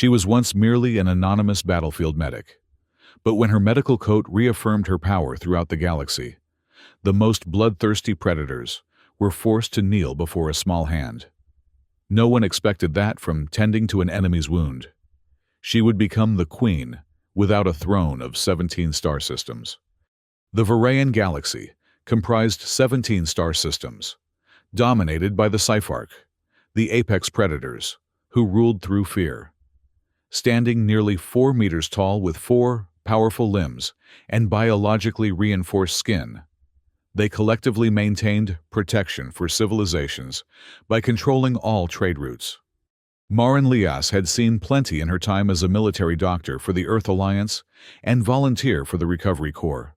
She was once merely an anonymous battlefield medic. But when her medical coat reaffirmed her power throughout the galaxy, the most bloodthirsty predators were forced to kneel before a small hand. No one expected that from tending to an enemy's wound. She would become the queen, without a throne, of 17 star systems. The Varayan galaxy comprised 17 star systems, dominated by the Sci-Fi, the apex predators, who ruled through fear. Standing nearly 4 meters tall with 4 powerful limbs and biologically reinforced skin, they collectively maintained protection for civilizations by controlling all trade routes. Marin Lias had seen plenty in her time as a military doctor for the Earth Alliance and volunteer for the Recovery Corps.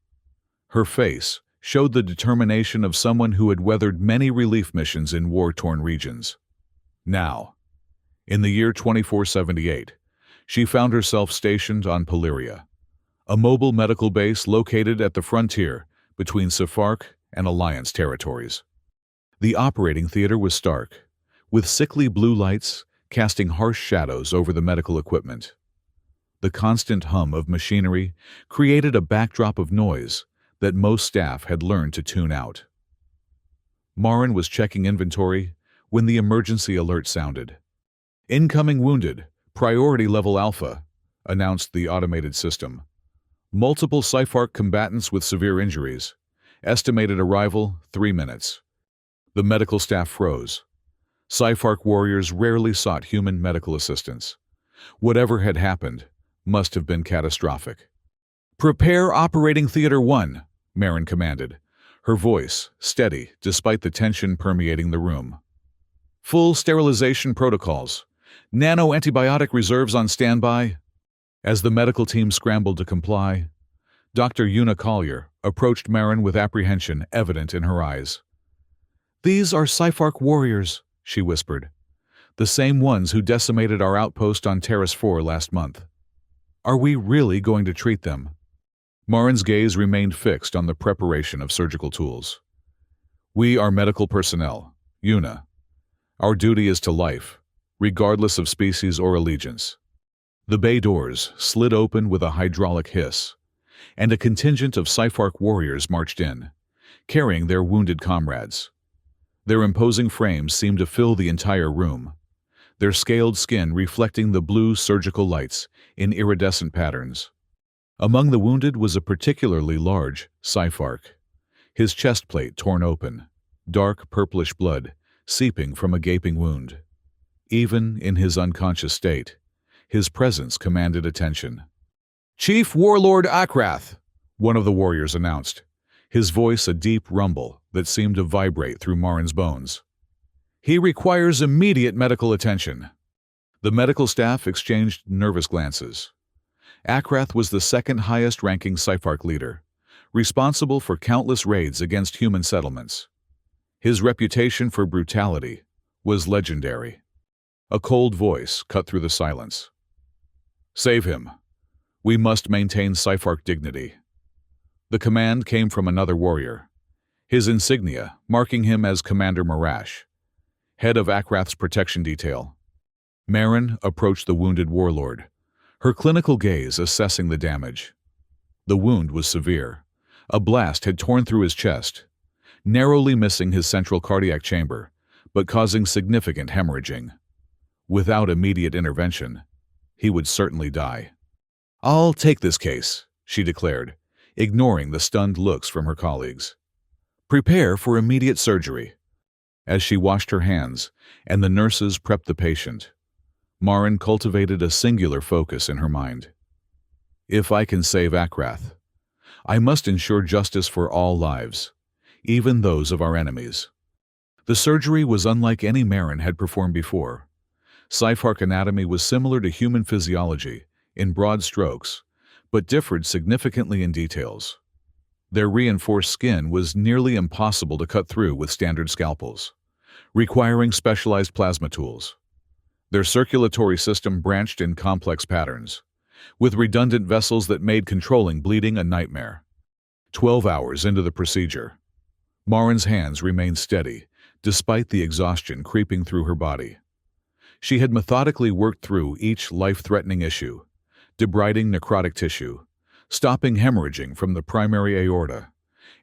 Her face showed the determination of someone who had weathered many relief missions in war-torn regions. Now, in the year 2478, she found herself stationed on Polyria, a mobile medical base located at the frontier between Sephark and Alliance territories. The operating theater was stark, with sickly blue lights casting harsh shadows over the medical equipment. The constant hum of machinery created a backdrop of noise that most staff had learned to tune out. Marin was checking inventory when the emergency alert sounded. "Incoming wounded, priority level Alpha," announced the automated system. "Multiple Sci-Fi combatants with severe injuries. Estimated arrival, 3 minutes." The medical staff froze. Sci-Fi warriors rarely sought human medical assistance. Whatever had happened must have been catastrophic. "Prepare Operating Theater 1, Marin commanded, her voice steady despite the tension permeating the room. "Full sterilization protocols. Nano-antibiotic reserves on standby." As the medical team scrambled to comply, Dr. Una Collier approached Marin with apprehension evident in her eyes. "These are Sci-Fi warriors," she whispered. "The same ones who decimated our outpost on Terrace 4 last month. Are we really going to treat them?" Marin's gaze remained fixed on the preparation of surgical tools. "We are medical personnel, Una. Our duty is to life, regardless of species or allegiance." The bay doors slid open with a hydraulic hiss, and a contingent of Sci-Fi warriors marched in, carrying their wounded comrades. Their imposing frames seemed to fill the entire room, their scaled skin reflecting the blue surgical lights in iridescent patterns. Among the wounded was a particularly large Sci-Fi, his chest plate torn open, dark purplish blood seeping from a gaping wound. Even in his unconscious state, his presence commanded attention. "Chief Warlord Akrath," one of the warriors announced, his voice a deep rumble that seemed to vibrate through Marin's bones. "He requires immediate medical attention." The medical staff exchanged nervous glances. Akrath was the second highest-ranking Sci-Fi leader, responsible for countless raids against human settlements. His reputation for brutality was legendary. A cold voice cut through the silence. "Save him. We must maintain Sci-Fi dignity." The command came from another warrior, his insignia marking him as Commander Marash, head of Akrath's protection detail. Marin approached the wounded warlord, her clinical gaze assessing the damage. The wound was severe. A blast had torn through his chest, narrowly missing his central cardiac chamber, but causing significant hemorrhaging. Without immediate intervention, he would certainly die. "I'll take this case," she declared, ignoring the stunned looks from her colleagues. "Prepare for immediate surgery." As she washed her hands and the nurses prepped the patient, Marin cultivated a singular focus in her mind. "If I can save Akrath, I must ensure justice for all lives, even those of our enemies." The surgery was unlike any Marin had performed before. Sci-Fi anatomy was similar to human physiology in broad strokes, but differed significantly in details. Their reinforced skin was nearly impossible to cut through with standard scalpels, requiring specialized plasma tools. Their circulatory system branched in complex patterns, with redundant vessels that made controlling bleeding a nightmare. 12 hours into the procedure, Marin's hands remained steady, despite the exhaustion creeping through her body. She had methodically worked through each life-threatening issue, debriding necrotic tissue, stopping hemorrhaging from the primary aorta,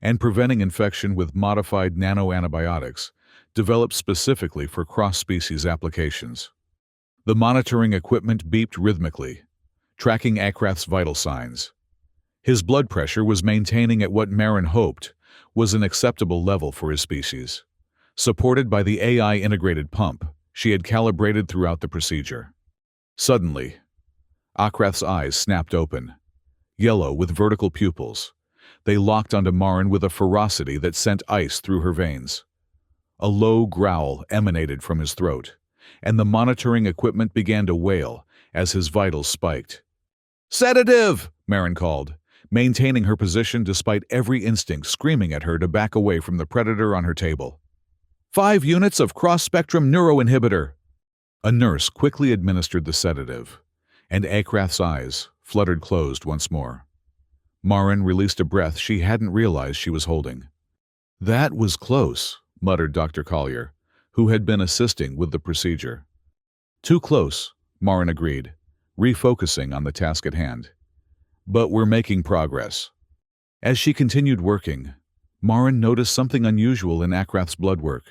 and preventing infection with modified nanoantibiotics developed specifically for cross-species applications. The monitoring equipment beeped rhythmically, tracking Akrath's vital signs. His blood pressure was maintaining at what Marin hoped was an acceptable level for his species, supported by the AI-integrated pump she had calibrated throughout the procedure. Suddenly, Akrath's eyes snapped open, yellow with vertical pupils. They locked onto Marin with a ferocity that sent ice through her veins. A low growl emanated from his throat, and the monitoring equipment began to wail as his vitals spiked. "Sedative!" Marin called, maintaining her position despite every instinct screaming at her to back away from the predator on her table. 5 units of cross-spectrum neuroinhibitor. A nurse quickly administered the sedative, and Akrath's eyes fluttered closed once more. Marin released a breath she hadn't realized she was holding. "That was close," muttered Dr. Collier, who had been assisting with the procedure. "Too close," Marin agreed, refocusing on the task at hand. "But we're making progress." As she continued working, Marin noticed something unusual in Akrath's blood work.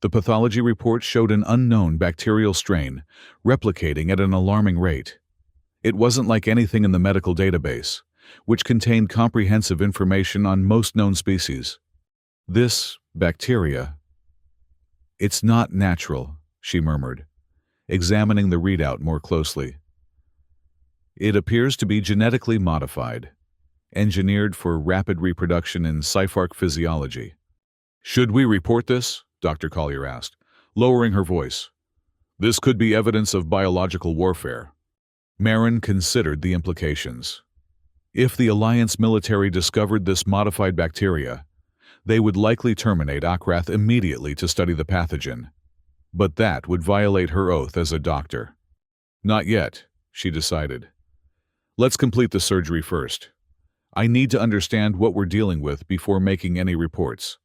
The pathology report showed an unknown bacterial strain replicating at an alarming rate. It wasn't like anything in the medical database, which contained comprehensive information on most known species. This bacteria... "It's not natural," she murmured, examining the readout more closely. "It appears to be genetically modified, engineered for rapid reproduction in Sci-Fi physiology." "Should we report this?" Dr. Collier asked, lowering her voice. "This could be evidence of biological warfare." Marin considered the implications. If the Alliance military discovered this modified bacteria, they would likely terminate Akrath immediately to study the pathogen. But that would violate her oath as a doctor. "Not yet," she decided. "Let's complete the surgery first. I need to understand what we're dealing with before making any reports."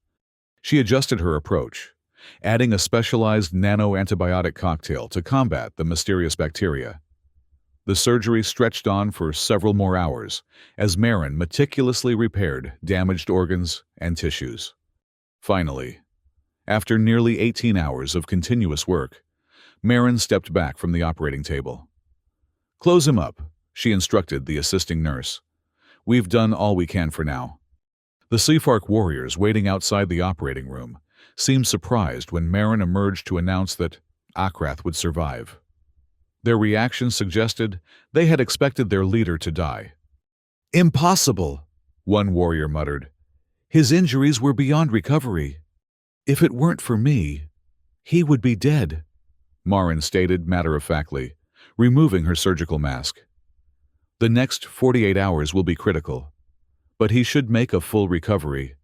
She adjusted her approach, adding a specialized nano-antibiotic cocktail to combat the mysterious bacteria. The surgery stretched on for several more hours as Marin meticulously repaired damaged organs and tissues. Finally, after nearly 18 hours of continuous work, Marin stepped back from the operating table. "Close him up," she instructed the assisting nurse. "We've done all we can for now." The Sci-Fi warriors waiting outside the operating room seemed surprised when Marin emerged to announce that Akrath would survive. Their reactions suggested they had expected their leader to die. "Impossible," one warrior muttered. "His injuries were beyond recovery. If it weren't for me, he would be dead," Marin stated matter-of-factly, removing her surgical mask. "The next 48 hours will be critical, but he should make a full recovery."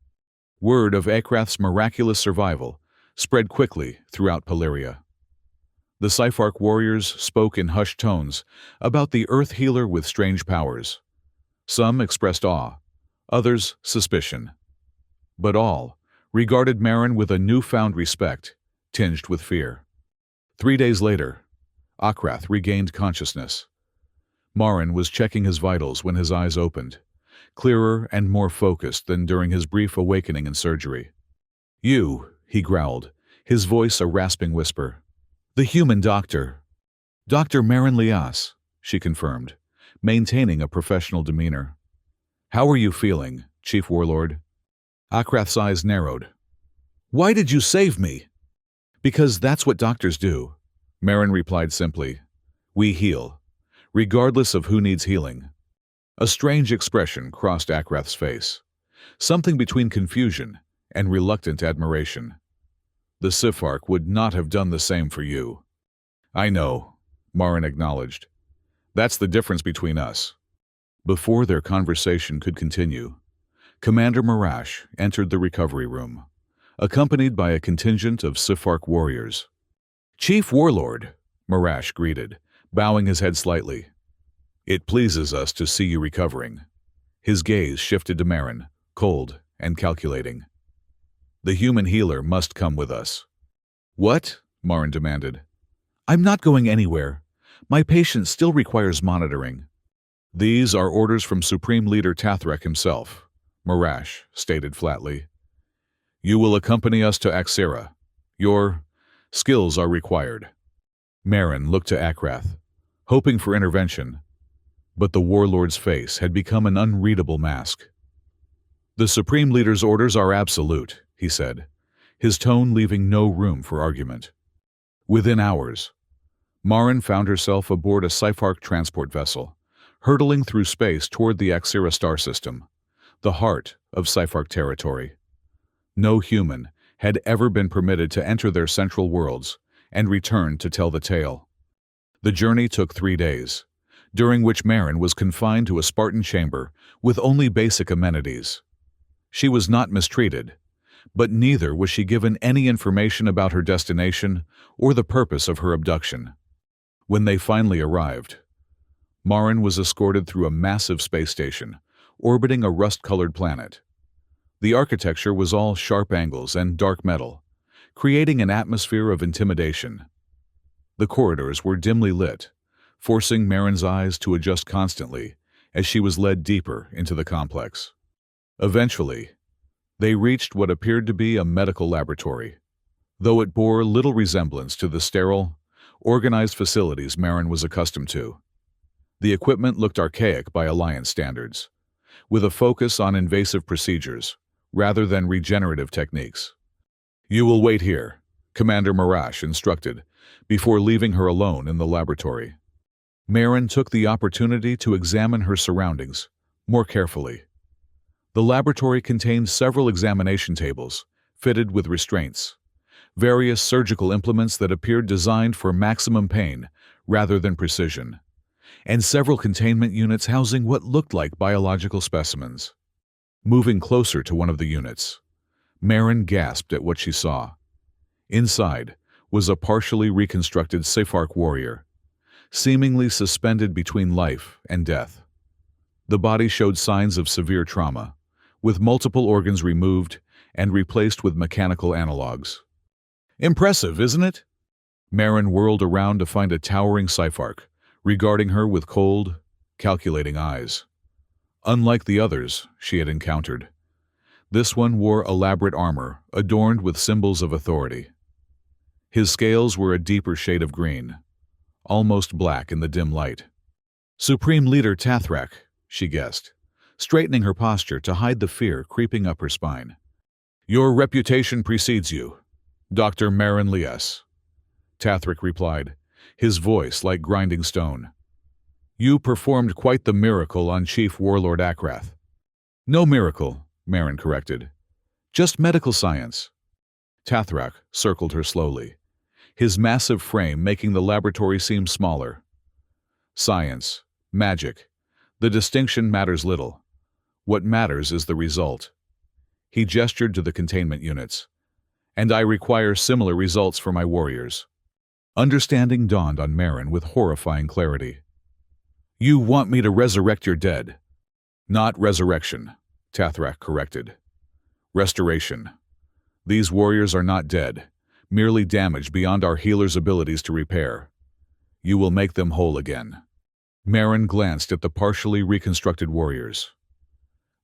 Word of Akrath's miraculous survival spread quickly throughout Paleria. The Sci-Fi warriors spoke in hushed tones about the Earth healer with strange powers. Some expressed awe, others suspicion. But all regarded Marin with a newfound respect, tinged with fear. 3 days later, Akrath regained consciousness. Marin was checking his vitals when his eyes opened, clearer and more focused than during his brief awakening in surgery. "You," he growled, his voice a rasping whisper. "The human doctor." "Dr. Marin Lias," she confirmed, maintaining a professional demeanor. "How are you feeling, Chief Warlord?" Akrath's eyes narrowed. "Why did you save me?" "Because that's what doctors do," Marin replied simply. "We heal, regardless of who needs healing." A strange expression crossed Akrath's face, something between confusion and reluctant admiration. "The Siphark would not have done the same for you." "I know," Marin acknowledged. "That's the difference between us." Before their conversation could continue, Commander Marash entered the recovery room, accompanied by a contingent of Siphark warriors. "Chief Warlord," Marash greeted, bowing his head slightly. "It pleases us to see you recovering." His gaze shifted to Marin, cold and calculating. "The human healer must come with us." "What?" Marin demanded. I'm not going anywhere. My patient still requires monitoring. These are orders from Supreme Leader Tathrek himself, Marash stated flatly. You will accompany us to Axira. Your skills are required. Marin looked to Akrath, hoping for intervention, but the warlord's face had become an unreadable mask. The Supreme Leader's orders are absolute, he said, his tone leaving no room for argument. Within hours, Marin found herself aboard a Sci-Fi transport vessel, hurtling through space toward the Axira star system, the heart of Sci-Fi territory. No human had ever been permitted to enter their central worlds and return to tell the tale. The journey took 3 days, during which Marin was confined to a Spartan chamber with only basic amenities. She was not mistreated, but neither was she given any information about her destination or the purpose of her abduction. When they finally arrived, Marin was escorted through a massive space station, orbiting a rust-colored planet. The architecture was all sharp angles and dark metal, creating an atmosphere of intimidation. The corridors were dimly lit, forcing Marin's eyes to adjust constantly as she was led deeper into the complex. Eventually, they reached what appeared to be a medical laboratory, though it bore little resemblance to the sterile, organized facilities Marin was accustomed to. The equipment looked archaic by Alliance standards, with a focus on invasive procedures rather than regenerative techniques. You will wait here, Commander Marash instructed, before leaving her alone in the laboratory. Marin took the opportunity to examine her surroundings more carefully. The laboratory contained several examination tables, fitted with restraints, various surgical implements that appeared designed for maximum pain rather than precision, and several containment units housing what looked like biological specimens. Moving closer to one of the units, Marin gasped at what she saw. Inside was a partially reconstructed Sephark warrior, seemingly suspended between life and death. The body showed signs of severe trauma, with multiple organs removed and replaced with mechanical analogs. Impressive, isn't it? Marin whirled around to find a towering Sephark, regarding her with cold, calculating eyes. Unlike the others she had encountered, this one wore elaborate armor adorned with symbols of authority. His scales were a deeper shade of green, almost black in the dim light. Supreme Leader Tathrek, she guessed, straightening her posture to hide the fear creeping up her spine. Your reputation precedes you, Dr. Marin Lies, Tathrek replied, his voice like grinding stone. You performed quite the miracle on Chief Warlord Akrath. No miracle, Marin corrected. Just medical science. Tathrek circled her slowly, his massive frame making the laboratory seem smaller. Science, magic, the distinction matters little. What matters is the result. He gestured to the containment units. And I require similar results for my warriors. Understanding dawned on Marin with horrifying clarity. You want me to resurrect your dead. Not resurrection, Tathrek corrected. Restoration. These warriors are not dead, merely damaged beyond our healer's abilities to repair. You will make them whole again. Marin glanced at the partially reconstructed warriors.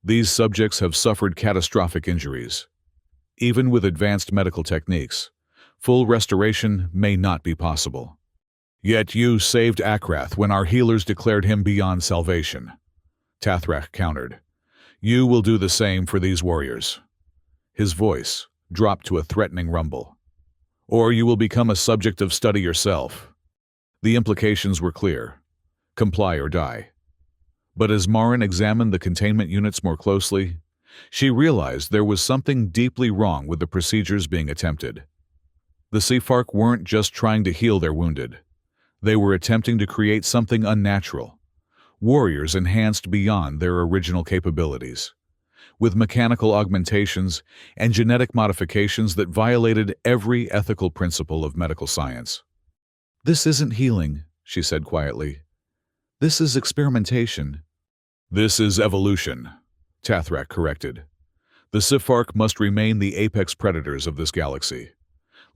These subjects have suffered catastrophic injuries. Even with advanced medical techniques, full restoration may not be possible. Yet you saved Akrath when our healers declared him beyond salvation, Tathrek countered. You will do the same for these warriors. His voice dropped to a threatening rumble. Or you will become a subject of study yourself. The implications were clear. Comply or die. But as Marin examined the containment units more closely, she realized there was something deeply wrong with the procedures being attempted. The Sephark weren't just trying to heal their wounded. They were attempting to create something unnatural, warriors enhanced beyond their original capabilities, with mechanical augmentations and genetic modifications that violated every ethical principle of medical science. This isn't healing, she said quietly. This is experimentation. This is evolution, Tathrek corrected. The Sephark must remain the apex predators of this galaxy.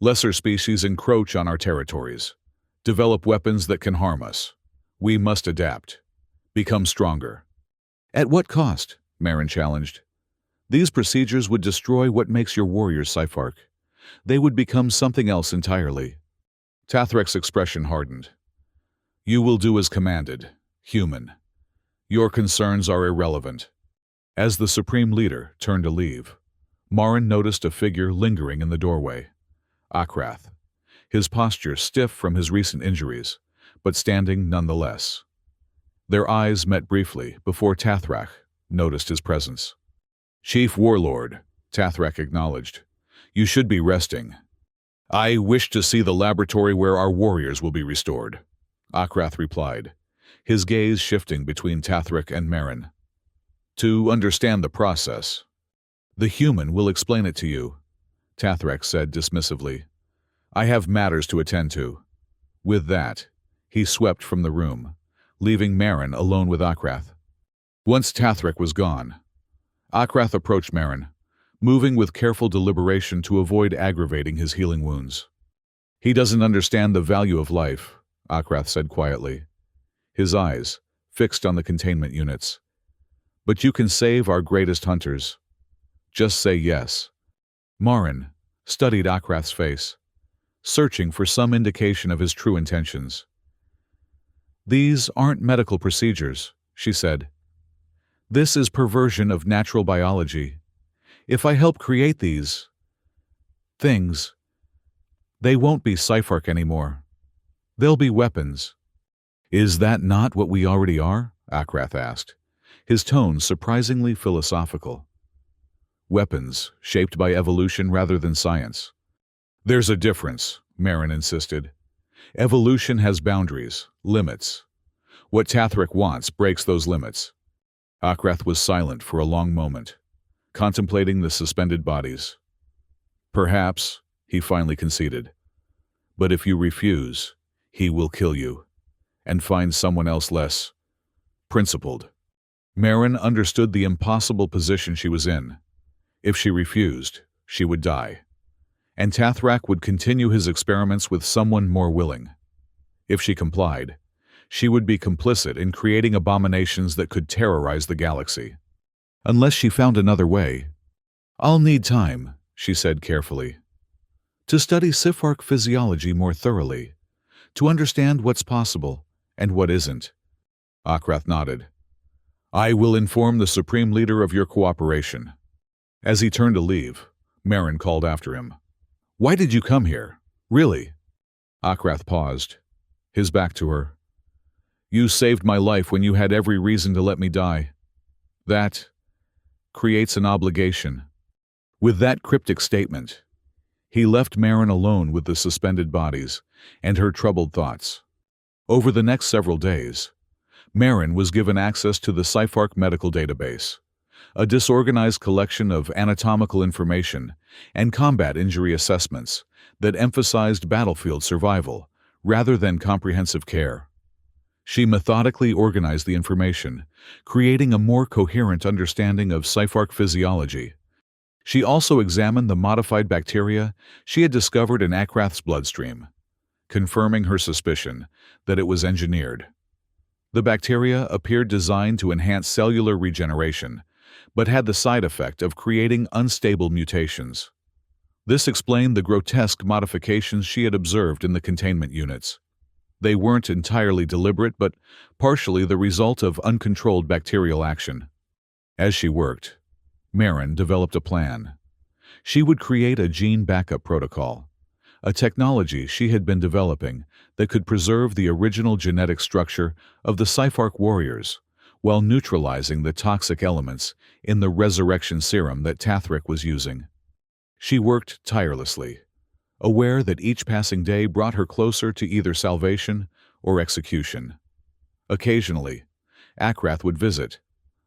Lesser species encroach on our territories, Develop weapons that can harm us. We must adapt. Become stronger. At what cost? Marin challenged. These procedures would destroy what makes your warriors Sci-Fi. They would become something else entirely. Tathrek's expression hardened. You will do as commanded, human. Your concerns are irrelevant. As the Supreme Leader turned to leave, Marin noticed a figure lingering in the doorway. Akrath, his posture stiff from his recent injuries, but standing nonetheless. Their eyes met briefly before Tathrach noticed his presence. Chief Warlord, Tathrach acknowledged. You should be resting. I wish to see the laboratory where our warriors will be restored, Akrath replied, his gaze shifting between Tathrach and Marin. To understand the process. The human will explain it to you, Tathrach said dismissively. I have matters to attend to. With that, he swept from the room, leaving Marin alone with Akrath. Once Tathrach was gone, Akrath approached Marin, moving with careful deliberation to avoid aggravating his healing wounds. He doesn't understand the value of life, Akrath said quietly, his eyes fixed on the containment units. But you can save our greatest hunters. Just say yes. Marin studied Akrath's face, searching for some indication of his true intentions. These aren't medical procedures, she said. This is perversion of natural biology. If I help create these things, they won't be Sci-Fi anymore. They'll be weapons. Is that not what we already are? Akrath asked, his tone surprisingly philosophical. Weapons, shaped by evolution rather than science. There's a difference, Marin insisted. Evolution has boundaries, limits. What Tathrach wants breaks those limits. Akrath was silent for a long moment, contemplating the suspended bodies. Perhaps, he finally conceded. But if you refuse, he will kill you, and find someone else less principled. Marin understood the impossible position she was in. If she refused, she would die. And Tathrach would continue his experiments with someone more willing. If she complied, she would be complicit in creating abominations that could terrorize the galaxy. Unless she found another way. I'll need time, she said carefully, to study Sci-Fi physiology more thoroughly, to understand what's possible and what isn't. Akrath nodded. I will inform the Supreme Leader of your cooperation. As he turned to leave, Marin called after him. Why did you come here? Really? Akrath paused, his back to her. You saved my life when you had every reason to let me die. That creates an obligation. With that cryptic statement, he left Marin alone with the suspended bodies and her troubled thoughts. Over the next several days, Marin was given access to the Sci-Fi medical database, a disorganized collection of anatomical information and combat injury assessments that emphasized battlefield survival rather than comprehensive care. She methodically organized the information, creating a more coherent understanding of Sci-Fi physiology. She also examined the modified bacteria she had discovered in Akrath's bloodstream, confirming her suspicion that it was engineered. The bacteria appeared designed to enhance cellular regeneration, but had the side effect of creating unstable mutations. This explained the grotesque modifications she had observed in the containment units. They weren't entirely deliberate, but partially the result of uncontrolled bacterial action. As she worked, Marin developed a plan. She would create a gene backup protocol, a technology she had been developing that could preserve the original genetic structure of the Sci-Fi warriors while neutralizing the toxic elements in the resurrection serum that Tathrach was using. She worked tirelessly, aware that each passing day brought her closer to either salvation or execution. Occasionally, Akrath would visit,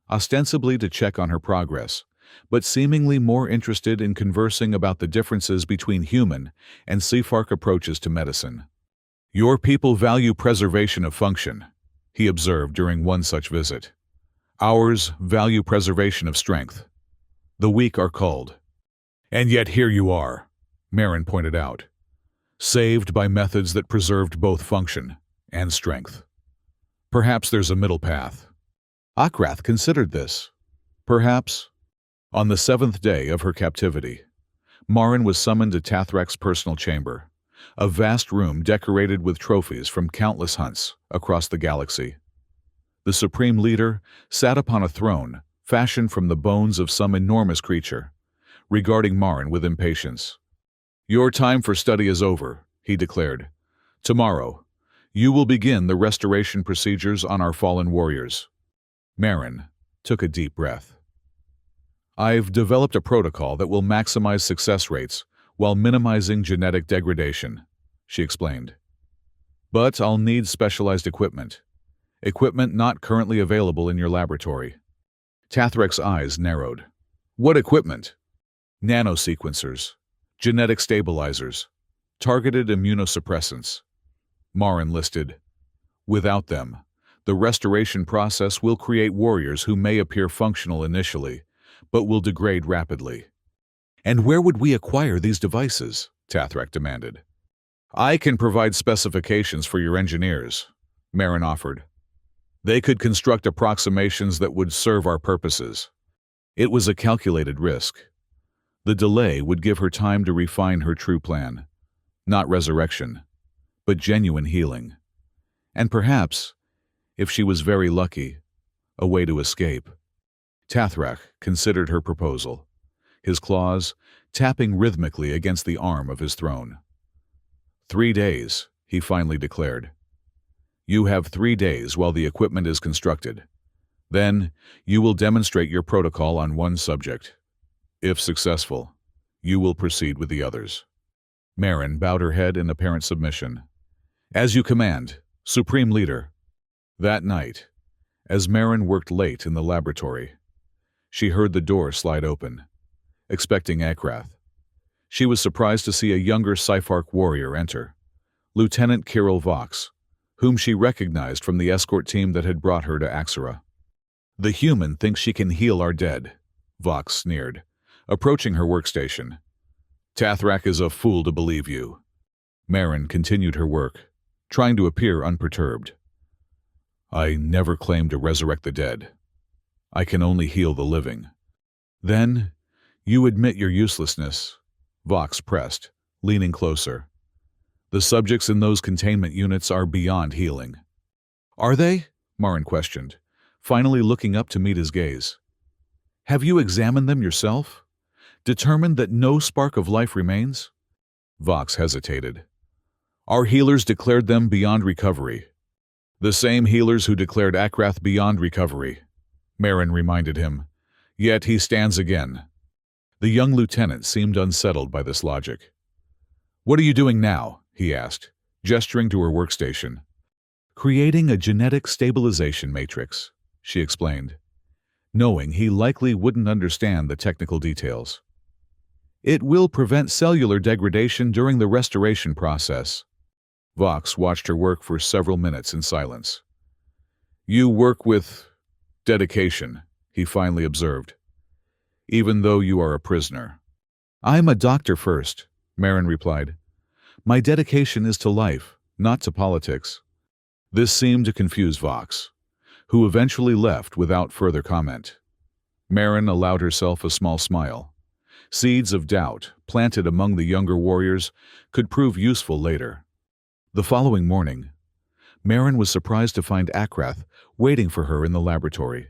ostensibly to check on her progress, but seemingly more interested in conversing about the differences between human and Sci-Fi approaches to medicine. Your people value preservation of function, he observed during one such visit. Ours value preservation of strength. The weak are culled. And yet here you are, Marin pointed out. saved by methods that preserved both function and strength. Perhaps there's a middle path. Akrath considered this. Perhaps. On the 7th day of her captivity, Marin was summoned to Tathrak's personal chamber, a vast room decorated with trophies from countless hunts across the galaxy. The Supreme Leader sat upon a throne fashioned from the bones of some enormous creature, regarding Marin with impatience. "Your time for study is over," he declared. "Tomorrow, you will begin the restoration procedures on our fallen warriors." Marin took a deep breath. "I've developed a protocol that will maximize success rates while minimizing genetic degradation," she explained. "But I'll need specialized equipment not currently available in your laboratory." Tathrak's eyes narrowed. "What equipment?" "Nanosequencers, genetic stabilizers, targeted immunosuppressants," Marin listed. "Without them, the restoration process will create warriors who may appear functional initially, but will degrade rapidly." "And where would we acquire these devices?" Tathrak demanded. "I can provide specifications for your engineers," Marin offered. "They could construct approximations that would serve our purposes." It was a calculated risk. The delay would give her time to refine her true plan. Not resurrection, but genuine healing. And perhaps, if she was very lucky, a way to escape. Tathrak considered her proposal, his claws tapping rhythmically against the arm of his throne. 3 days, he finally declared. "You have 3 days while the equipment is constructed. Then, you will demonstrate your protocol on one subject. If successful, you will proceed with the others." Marin bowed her head in apparent submission. "As you command, Supreme Leader." That night, as Marin worked late in the laboratory, she heard the door slide open, expecting Akrath. She was surprised to see a younger Sci-Fi warrior enter, Lieutenant Kirill Vox, whom she recognized from the escort team that had brought her to Axera. "The human thinks she can heal our dead," Vox sneered, approaching her workstation. "Tathrak is a fool to believe you." Marin continued her work, trying to appear unperturbed. "I never claimed to resurrect the dead. I can only heal the living." "Then, you admit your uselessness," Vox pressed, leaning closer. "The subjects in those containment units are beyond healing." "Are they?" Marin questioned, finally looking up to meet his gaze. "Have you examined them yourself? Determined that no spark of life remains?" Vox hesitated. "Our healers declared them beyond recovery." "The same healers who declared Akrath beyond recovery," Marin reminded him. "Yet he stands again." The young lieutenant seemed unsettled by this logic. "What are you doing now?" he asked, gesturing to her workstation. "Creating a genetic stabilization matrix," she explained, knowing he likely wouldn't understand the technical details. "It will prevent cellular degradation during the restoration process." Vox watched her work for several minutes in silence. "You work with dedication," he finally observed, "even though you are a prisoner." "I'm a doctor first," Marin replied. "My dedication is to life, not to politics." This seemed to confuse Vox, who eventually left without further comment. Marin allowed herself a small smile. Seeds of doubt, planted among the younger warriors, could prove useful later. The following morning, Marin was surprised to find Akrath waiting for her in the laboratory.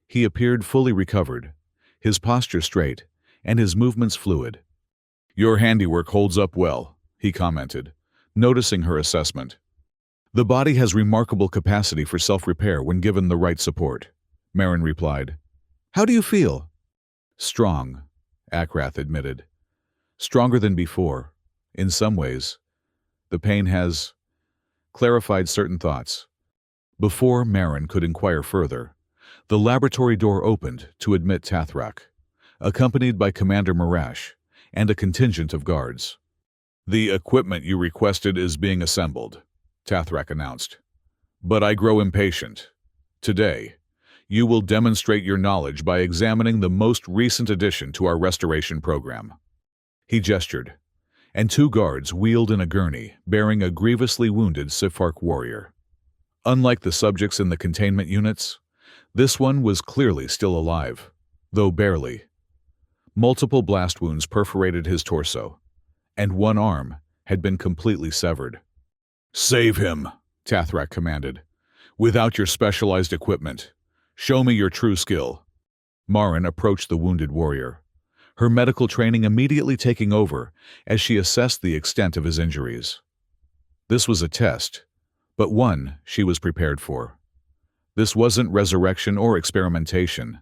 He appeared fully recovered, his posture straight, and his movements fluid. "Your handiwork holds up well," he commented, noticing her assessment. "The body has remarkable capacity for self-repair when given the right support," Marin replied. "How do you feel?" "Strong," Akrath admitted. "Stronger than before, in some ways. The pain has clarified certain thoughts." Before Marin could inquire further, the laboratory door opened to admit Tathrak, accompanied by Commander Marash and a contingent of guards. "The equipment you requested is being assembled," Tathrak announced. "But I grow impatient. Today, you will demonstrate your knowledge by examining the most recent addition to our restoration program." He gestured, and 2 guards wheeled in a gurney bearing a grievously wounded Siphark warrior. Unlike the subjects in the containment units, this one was clearly still alive, though barely. Multiple blast wounds perforated his torso, and one arm had been completely severed. "Save him," Tathrak commanded. "Without your specialized equipment. Show me your true skill." Marin approached the wounded warrior, her medical training immediately taking over as she assessed the extent of his injuries. This was a test, but one she was prepared for. This wasn't resurrection or experimentation.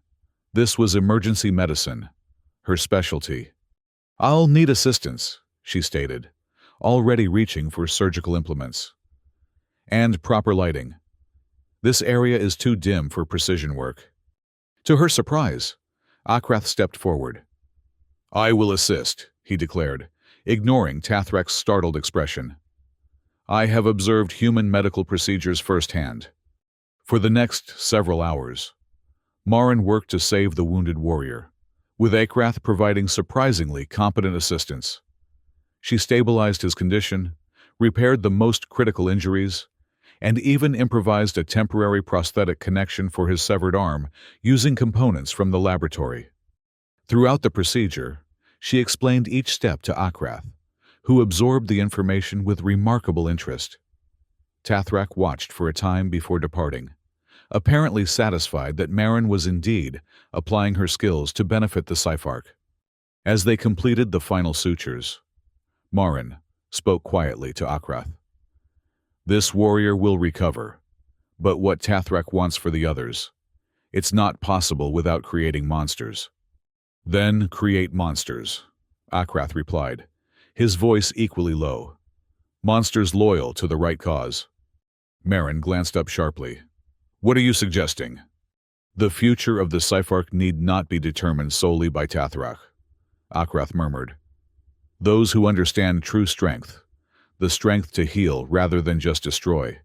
This was emergency medicine, her specialty. "I'll need assistance," she stated, already reaching for surgical implements. "And proper lighting. This area is too dim for precision work." To her surprise, Akrath stepped forward. "I will assist," he declared, ignoring Tathrak's startled expression. "I have observed human medical procedures firsthand." For the next several hours, Marin worked to save the wounded warrior, with Akrath providing surprisingly competent assistance. She stabilized his condition, repaired the most critical injuries, and even improvised a temporary prosthetic connection for his severed arm using components from the laboratory. Throughout the procedure, she explained each step to Akrath, who absorbed the information with remarkable interest. Tathrak watched for a time before departing, apparently satisfied that Marin was indeed applying her skills to benefit the Siphark. As they completed the final sutures, Marin spoke quietly to Akrath. "This warrior will recover, but what Tathrak wants for the others, it's not possible without creating monsters." "Then create monsters," Akrath replied, his voice equally low. "Monsters loyal to the right cause." Marin glanced up sharply. "What are you suggesting?" "The future of the Siphark need not be determined solely by Tathrak," Akrath murmured. "Those who understand true strength, the strength to heal rather than just destroy,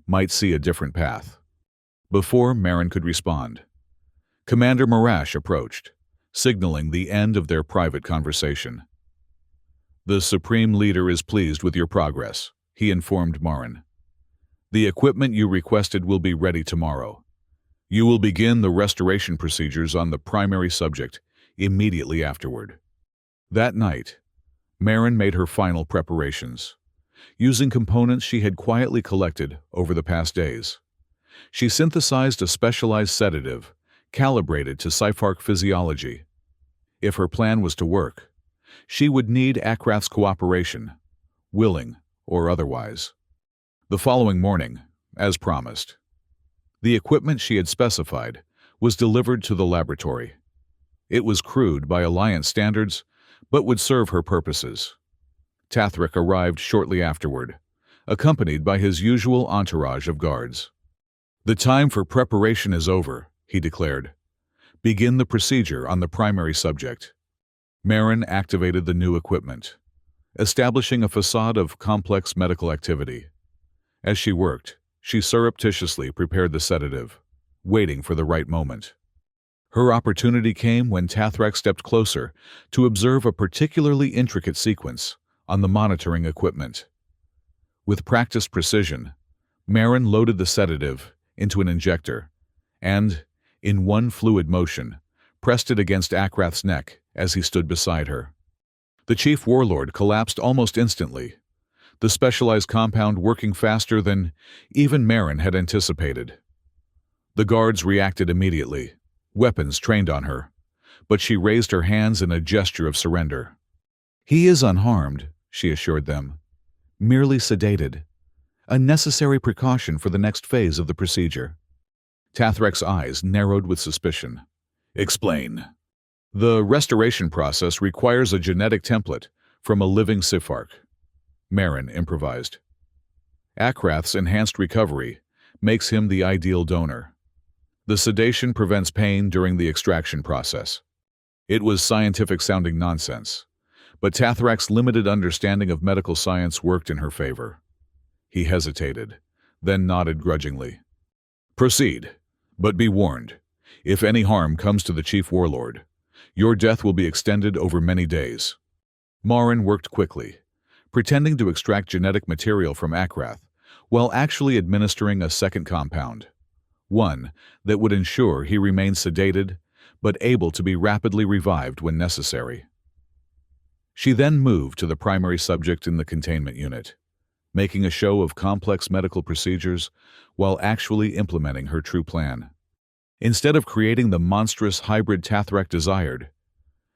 might see a different path." Before Marin could respond, Commander Marash approached, signaling the end of their private conversation. "The Supreme Leader is pleased with your progress," he informed Marin. "The equipment you requested will be ready tomorrow. You will begin the restoration procedures on the primary subject immediately afterward." That night, Marin made her final preparations, using components she had quietly collected over the past days. She synthesized a specialized sedative, calibrated to Siphark physiology. If her plan was to work, she would need Akrath's cooperation, willing or otherwise. The following morning, as promised, the equipment she had specified was delivered to the laboratory. It was crude by Alliance standards, but would serve her purposes. Tathrak arrived shortly afterward, accompanied by his usual entourage of guards. "The time for preparation is over," he declared. "Begin the procedure on the primary subject." Marin activated the new equipment, establishing a facade of complex medical activity. As she worked, she surreptitiously prepared the sedative, waiting for the right moment. Her opportunity came when Tathrak stepped closer to observe a particularly intricate sequence on the monitoring equipment. With practiced precision, Marin loaded the sedative into an injector and, in one fluid motion, pressed it against Akrath's neck as he stood beside her. The chief warlord collapsed almost instantly, the specialized compound working faster than even Marin had anticipated. The guards reacted immediately, weapons trained on her, but she raised her hands in a gesture of surrender. "He is unharmed," she assured them, "merely sedated, a necessary precaution for the next phase of the procedure." Tathrak's eyes narrowed with suspicion. "Explain." "The restoration process requires a genetic template from a living Siphark," Marin improvised. "Akrath's enhanced recovery makes him the ideal donor. The sedation prevents pain during the extraction process." It was scientific-sounding nonsense, but Tathrak's limited understanding of medical science worked in her favor. He hesitated, then nodded grudgingly. "Proceed, but be warned. If any harm comes to the chief warlord, your death will be extended over many days." Marin worked quickly, pretending to extract genetic material from Akrath, while actually administering a second compound. One that would ensure he remained sedated, but able to be rapidly revived when necessary. She then moved to the primary subject in the containment unit, making a show of complex medical procedures while actually implementing her true plan. Instead of creating the monstrous hybrid Tathrak desired,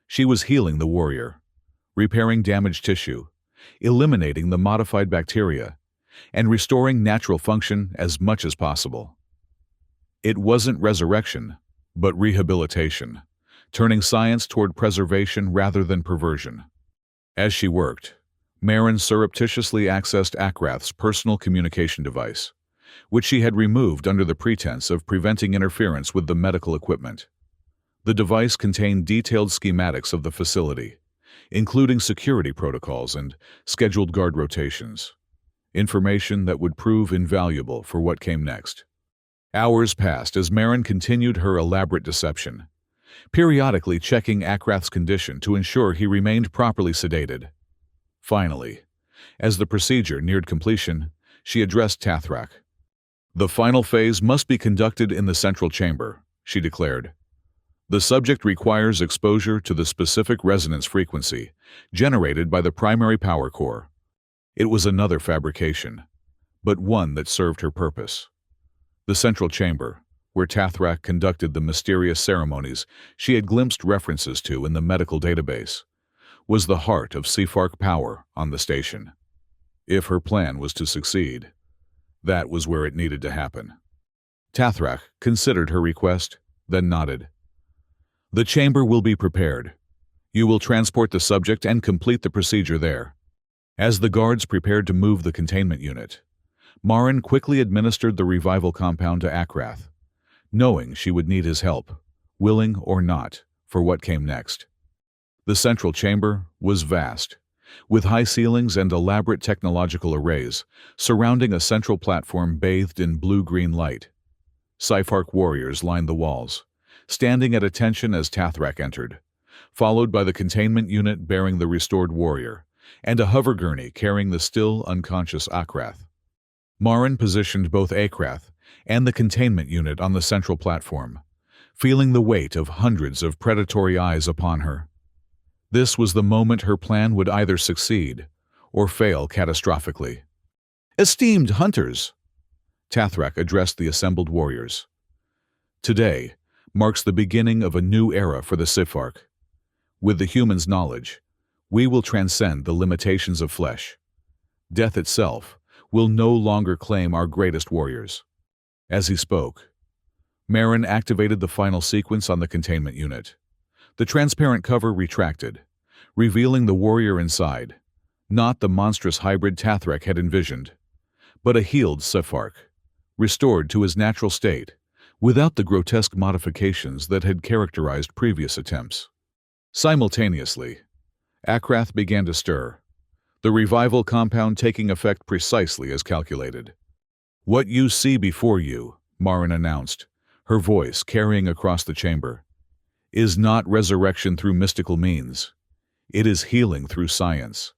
she was healing the warrior, repairing damaged tissue, eliminating the modified bacteria, and restoring natural function as much as possible. It wasn't resurrection, but rehabilitation, turning science toward preservation rather than perversion. As she worked, Marin surreptitiously accessed Akrath's personal communication device, which she had removed under the pretense of preventing interference with the medical equipment. The device contained detailed schematics of the facility, including security protocols and scheduled guard rotations, information that would prove invaluable for what came next. Hours passed as Marin continued her elaborate deception, periodically checking Akrath's condition to ensure he remained properly sedated. Finally, as the procedure neared completion, she addressed Tathrak. "The final phase must be conducted in the central chamber," she declared. "The subject requires exposure to the specific resonance frequency generated by the primary power core." It was another fabrication, but one that served her purpose. The central chamber, where Tathrak conducted the mysterious ceremonies she had glimpsed references to in the medical database, was the heart of Sci-Fi power on the station. If her plan was to succeed, that was where it needed to happen. Tathrak considered her request, then nodded. "The chamber will be prepared. You will transport the subject and complete the procedure there." As the guards prepared to move the containment unit, Marin quickly administered the revival compound to Akrath, knowing she would need his help, willing or not, for what came next. The central chamber was vast, with high ceilings and elaborate technological arrays surrounding a central platform bathed in blue-green light. Sci-Fi warriors lined the walls, standing at attention as Tathrak entered, followed by the containment unit bearing the restored warrior, and a hover gurney carrying the still unconscious Akrath. Marin positioned both Akrath and the containment unit on the central platform, feeling the weight of hundreds of predatory eyes upon her. This was the moment her plan would either succeed or fail catastrophically. "Esteemed hunters," Tathrak addressed the assembled warriors. "Today marks the beginning of a new era for the Sci-Fi. With the human's knowledge, we will transcend the limitations of flesh. Death itself will no longer claim our greatest warriors." As he spoke, Marin activated the final sequence on the containment unit. The transparent cover retracted, revealing the warrior inside, not the monstrous hybrid Tathrak had envisioned, but a healed Sci-Fi, restored to his natural state, without the grotesque modifications that had characterized previous attempts. Simultaneously, Akrath began to stir, the revival compound taking effect precisely as calculated. "What you see before you," Marin announced, her voice carrying across the chamber, "is not resurrection through mystical means. It is healing through science.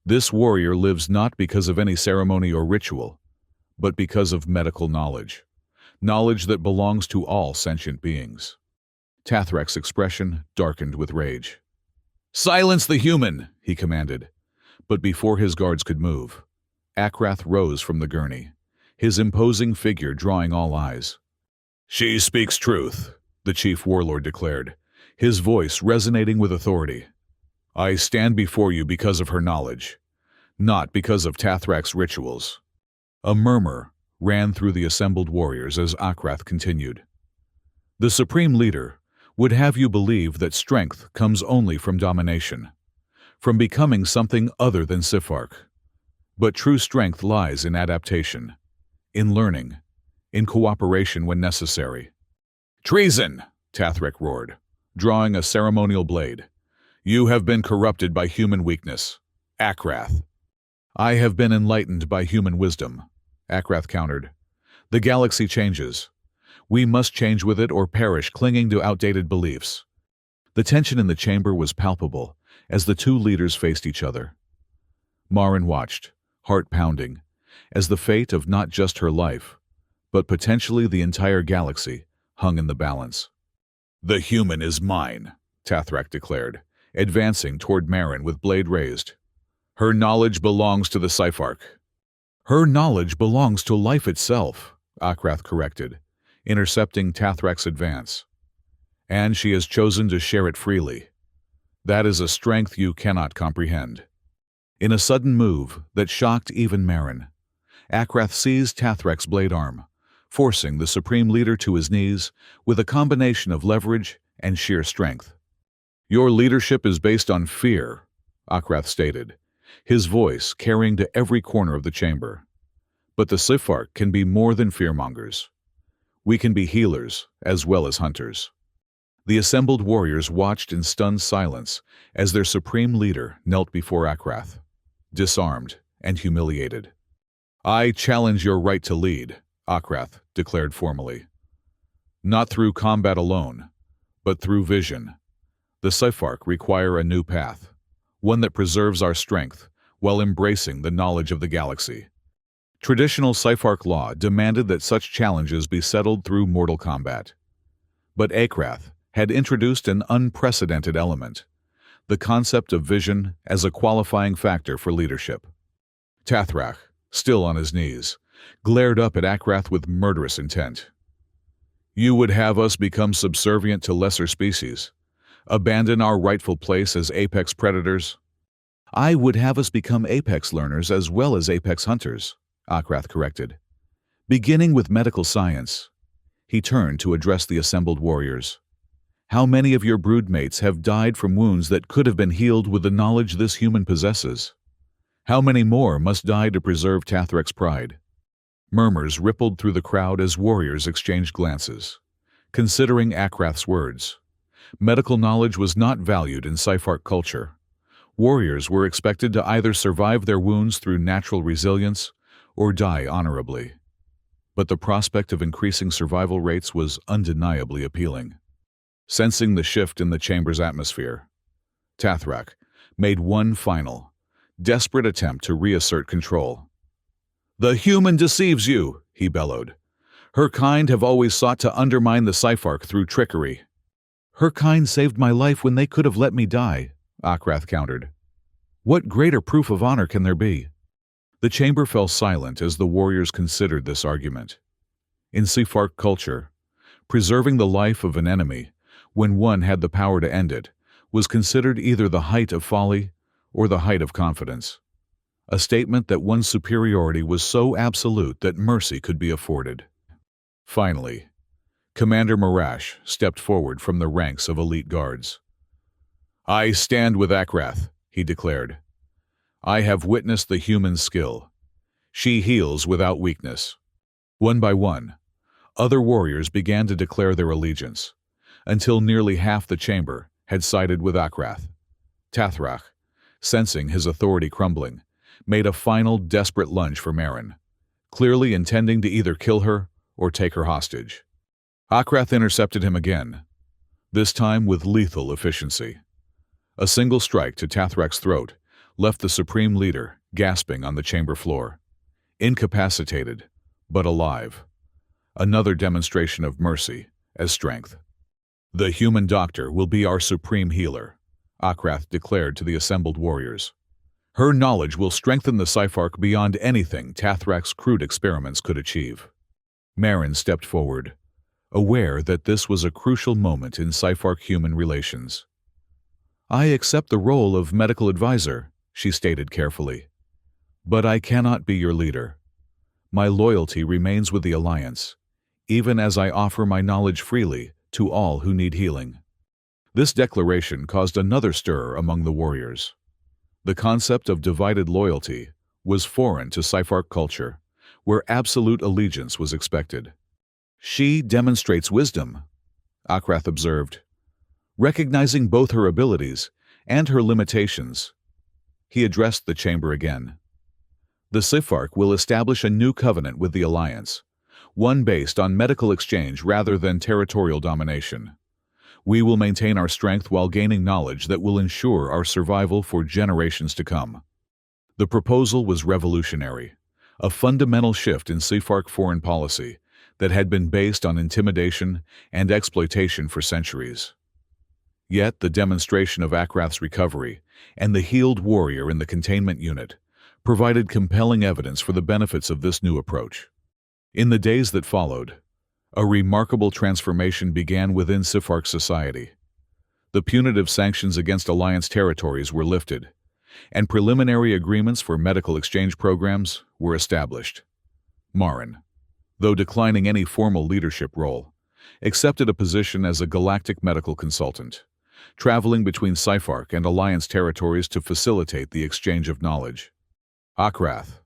This warrior lives not because of any ceremony or ritual, but because of medical knowledge, knowledge that belongs to all sentient beings." Tathrak's expression darkened with rage. "Silence the human!" he commanded. But before his guards could move, Akrath rose from the gurney, his imposing figure drawing all eyes. "She speaks truth," the chief warlord declared, his voice resonating with authority. "I stand before you because of her knowledge, not because of Tathrak's rituals." A murmur ran through the assembled warriors as Akrath continued. "The supreme leader would have you believe that strength comes only from domination, from becoming something other than Sci-Fi. But true strength lies in adaptation, in learning, in cooperation when necessary." "Treason!" Tathrak roared, drawing a ceremonial blade. "You have been corrupted by human weakness, Akrath." "I have been enlightened by human wisdom," Akrath countered. "The galaxy changes. We must change with it or perish clinging to outdated beliefs." The tension in the chamber was palpable as the two leaders faced each other. Marin watched, heart pounding, as the fate of not just her life, but potentially the entire galaxy, hung in the balance. "The human is mine," Tathrak declared, advancing toward Marin with blade raised. "Her knowledge belongs to the Sci-Fi." "Her knowledge belongs to life itself," Akrath corrected, intercepting Tathrak's advance. "And she has chosen to share it freely. That is a strength you cannot comprehend." In a sudden move that shocked even Marin, Akrath seized Tathrak's blade arm, forcing the Supreme Leader to his knees with a combination of leverage and sheer strength. "Your leadership is based on fear," Akrath stated, his voice carrying to every corner of the chamber. "But the Sci-Fi can be more than fearmongers. We can be healers as well as hunters." The assembled warriors watched in stunned silence as their Supreme Leader knelt before Akrath, disarmed and humiliated. "I challenge your right to lead," Akrath declared formally. "Not through combat alone, but through vision. The Sci-Fi require a new path, one that preserves our strength while embracing the knowledge of the galaxy." Traditional Sci-Fi law demanded that such challenges be settled through mortal combat. But Akrath had introduced an unprecedented element, the concept of vision as a qualifying factor for leadership. Tathrak, still on his knees, glared up at Akrath with murderous intent. "You would have us become subservient to lesser species, abandon our rightful place as apex predators?" "I would have us become apex learners as well as apex hunters," Akrath corrected. "Beginning with medical science." He turned to address the assembled warriors. "How many of your broodmates have died from wounds that could have been healed with the knowledge this human possesses? How many more must die to preserve Tathrak's pride?" Murmurs rippled through the crowd as warriors exchanged glances. Considering Akrath's words, medical knowledge was not valued in Sci-Fi culture. Warriors were expected to either survive their wounds through natural resilience or die honorably. But the prospect of increasing survival rates was undeniably appealing. Sensing the shift in the chamber's atmosphere, Tathrak made one final, desperate attempt to reassert control. "The human deceives you," he bellowed. "Her kind have always sought to undermine the Sci-Fi through trickery." "Her kind saved my life when they could have let me die," Akrath countered. "What greater proof of honor can there be?" The chamber fell silent as the warriors considered this argument. In Sci-Fi culture, preserving the life of an enemy, when one had the power to end it, was considered either the height of folly or the height of confidence. A statement that one's superiority was so absolute that mercy could be afforded. Finally, Commander Marash stepped forward from the ranks of elite guards. "I stand with Akrath," he declared. "I have witnessed the human skill. She heals without weakness." One by one, other warriors began to declare their allegiance, until nearly half the chamber had sided with Akrath. Tathrak, sensing his authority crumbling, made a final desperate lunge for Marin, clearly intending to either kill her or take her hostage. Akrath intercepted him again, this time with lethal efficiency. A single strike to Tathrak's throat left the Supreme Leader gasping on the chamber floor, incapacitated, but alive. Another demonstration of mercy as strength. "The human doctor will be our supreme healer," Akrath declared to the assembled warriors. "Her knowledge will strengthen the Sci-Fi beyond anything Tathrak's crude experiments could achieve." Marin stepped forward, aware that this was a crucial moment in Sci-Fi human relations. "I accept the role of medical advisor," she stated carefully. "But I cannot be your leader. My loyalty remains with the Alliance, even as I offer my knowledge freely to all who need healing." This declaration caused another stir among the warriors. The concept of divided loyalty was foreign to Sci-Fi culture, where absolute allegiance was expected. "She demonstrates wisdom," Akrath observed, recognizing both her abilities and her limitations. He addressed the chamber again. "The Sci-Fi will establish a new covenant with the Alliance, one based on medical exchange rather than territorial domination. We will maintain our strength while gaining knowledge that will ensure our survival for generations to come." The proposal was revolutionary, a fundamental shift in Sci-Fi foreign policy that had been based on intimidation and exploitation for centuries. Yet the demonstration of Akrath's recovery and the healed warrior in the containment unit provided compelling evidence for the benefits of this new approach. In the days that followed, a remarkable transformation began within Sci-Fi society. The punitive sanctions against Alliance territories were lifted, and preliminary agreements for medical exchange programs were established. Marin, though declining any formal leadership role, accepted a position as a galactic medical consultant, traveling between Sci-Fi and Alliance territories to facilitate the exchange of knowledge. Akrath,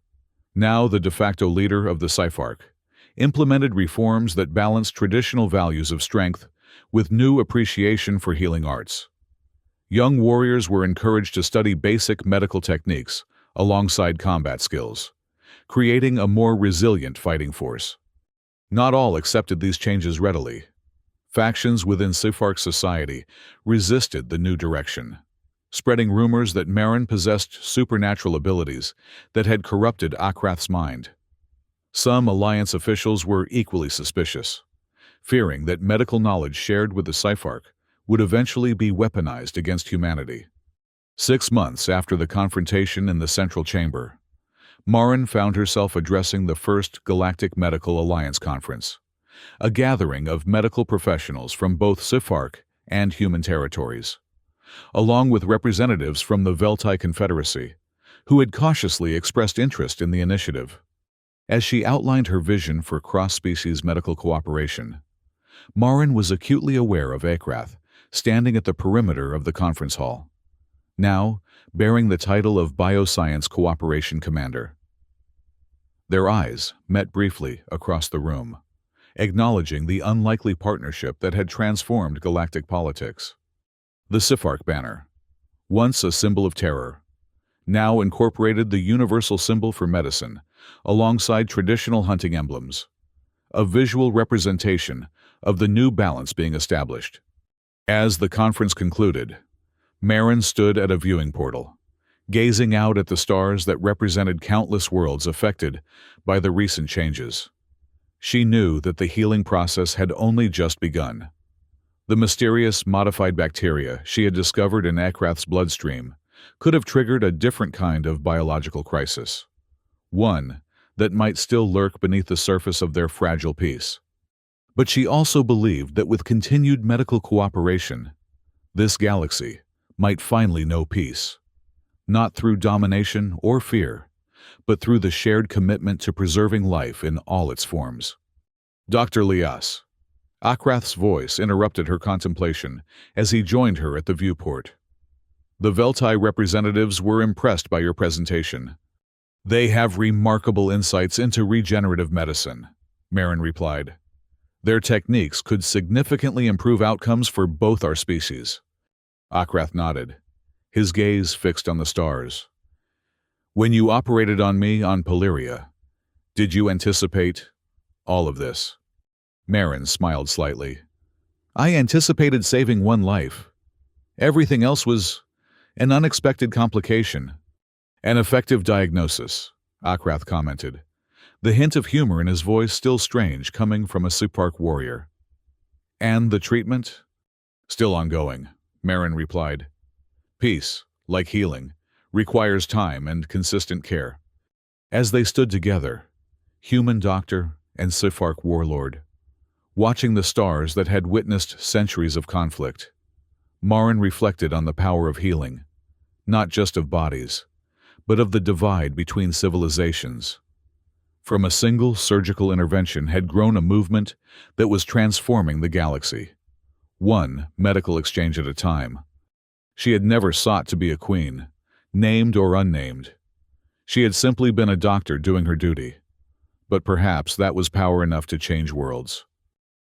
now the de facto leader of the Sci-Fi, implemented reforms that balanced traditional values of strength with new appreciation for healing arts. Young warriors were encouraged to study basic medical techniques alongside combat skills, creating a more resilient fighting force. Not all accepted these changes readily. Factions within Sci-Fi society resisted the new direction, spreading rumors that Marin possessed supernatural abilities that had corrupted Akrath's mind. Some Alliance officials were equally suspicious, fearing that medical knowledge shared with the Sci-Fi would eventually be weaponized against humanity. 6 months after the confrontation in the Central Chamber, Marin found herself addressing the First Galactic Medical Alliance Conference, a gathering of medical professionals from both Sci-Fi and human territories, along with representatives from the Veltai Confederacy, who had cautiously expressed interest in the initiative. As she outlined her vision for cross-species medical cooperation, Marin was acutely aware of Akrath standing at the perimeter of the conference hall, now bearing the title of Bioscience Cooperation Commander. Their eyes met briefly across the room, acknowledging the unlikely partnership that had transformed galactic politics. The Sci-Fi banner, once a symbol of terror, now incorporated the universal symbol for medicine alongside traditional hunting emblems, a visual representation of the new balance being established. As the conference concluded, Marin stood at a viewing portal, gazing out at the stars that represented countless worlds affected by the recent changes. She knew that the healing process had only just begun. The mysterious modified bacteria she had discovered in Akrath's bloodstream could have triggered a different kind of biological crisis, one that might still lurk beneath the surface of their fragile peace. But she also believed that with continued medical cooperation, this galaxy might finally know peace, not through domination or fear, but through the shared commitment to preserving life in all its forms. Dr. Lias. Akrath's voice interrupted her contemplation as he joined her at the viewport. The Veltai representatives were impressed by your presentation. They have remarkable insights into regenerative medicine, Marin replied. Their techniques could significantly improve outcomes for both our species. Akrath nodded, his gaze fixed on the stars. When you operated on me on Polyria, did you anticipate all of this? Marin smiled slightly. I anticipated saving one life. Everything else was an unexpected complication. An effective diagnosis, Akrath commented, the hint of humor in his voice still strange coming from a Sci-Fi warrior. And the treatment? Still ongoing, Marin replied. Peace, like healing, requires time and consistent care. As they stood together, human doctor and Sci-Fi warlord, watching the stars that had witnessed centuries of conflict, Marin reflected on the power of healing, not just of bodies, but of the divide between civilizations. From a single surgical intervention had grown a movement that was transforming the galaxy, one medical exchange at a time. She had never sought to be a queen, named or unnamed. She had simply been a doctor doing her duty. But perhaps that was power enough to change worlds.